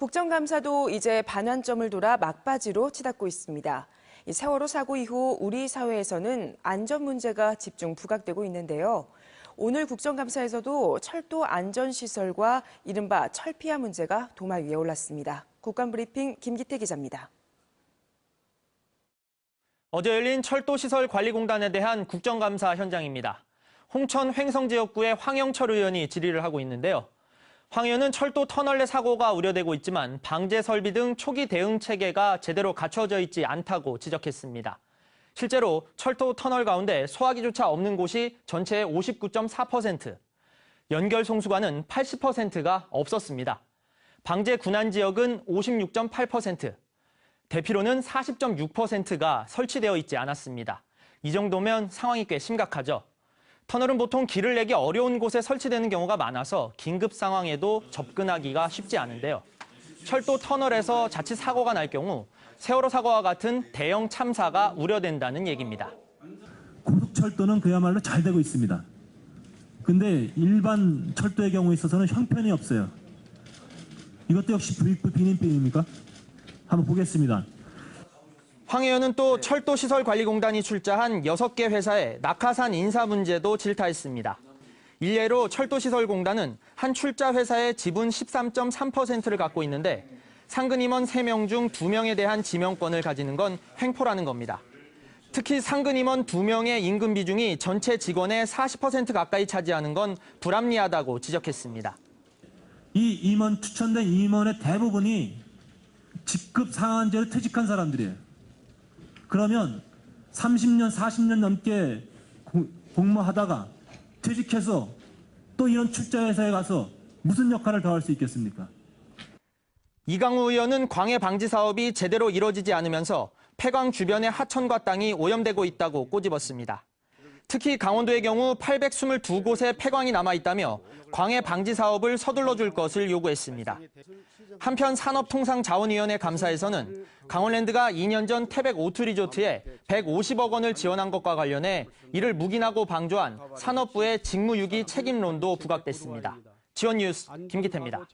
국정감사도 이제 반환점을 돌아 막바지로 치닫고 있습니다. 이 세월호 사고 이후 우리 사회에서는 안전 문제가 집중 부각되고 있는데요. 오늘 국정감사에서도 철도 안전시설과 이른바 철피아 문제가 도마 위에 올랐습니다. 국감브리핑 김기태 기자입니다. 어제 열린 철도시설관리공단에 대한 국정감사 현장입니다. 홍천 횡성지역구의 황영철 의원이 질의를 하고 있는데요. 황 의원은 철도 터널 내 사고가 우려되고 있지만 방제 설비 등 초기 대응 체계가 제대로 갖춰져 있지 않다고 지적했습니다. 실제로 철도 터널 가운데 소화기조차 없는 곳이 전체의 59.4%, 연결 송수관은 80%가 없었습니다. 방제 군안 지역은 56.8%, 대피로는 40.6%가 설치되어 있지 않았습니다. 이 정도면 상황이 꽤 심각하죠. 터널은 보통 길을 내기 어려운 곳에 설치되는 경우가 많아서 긴급 상황에도 접근하기가 쉽지 않은데요. 철도 터널에서 자칫 사고가 날 경우 세월호 사고와 같은 대형 참사가 우려된다는 얘기입니다. 고속철도는 그야말로 잘 되고 있습니다. 근데 일반 철도의 경우에 있어서는 형편이 없어요. 이것도 역시 부익부 비린병입니까? 한번 보겠습니다. 황 의원은 또 철도시설관리공단이 출자한 6개 회사의 낙하산 인사 문제도 질타했습니다. 일례로 철도시설공단은 한 출자 회사의 지분 13.3%를 갖고 있는데 상근 임원 3명 중 2명에 대한 지명권을 가지는 건 횡포라는 겁니다. 특히 상근 임원 2명의 임금 비중이 전체 직원의 40% 가까이 차지하는 건 불합리하다고 지적했습니다. 이 임원, 추천된 임원의 대부분이 직급 상한제로 퇴직한 사람들이에요. 그러면 30년, 40년 넘게 공무하다가 퇴직해서 또 이런 출자 회사에 가서 무슨 역할을 더 할 수 있겠습니까? 이강우 의원은 광해 방지 사업이 제대로 이뤄지지 않으면서 폐광 주변의 하천과 땅이 오염되고 있다고 꼬집었습니다. 특히 강원도의 경우 822곳의 폐광이 남아있다며 광해 방지 사업을 서둘러 줄 것을 요구했습니다. 한편 산업통상자원위원회 감사에서는 강원랜드가 2년 전 태백 오투 리조트에 150억 원을 지원한 것과 관련해 이를 묵인하고 방조한 산업부의 직무유기 책임론도 부각됐습니다. 지원 뉴스 김기태입니다.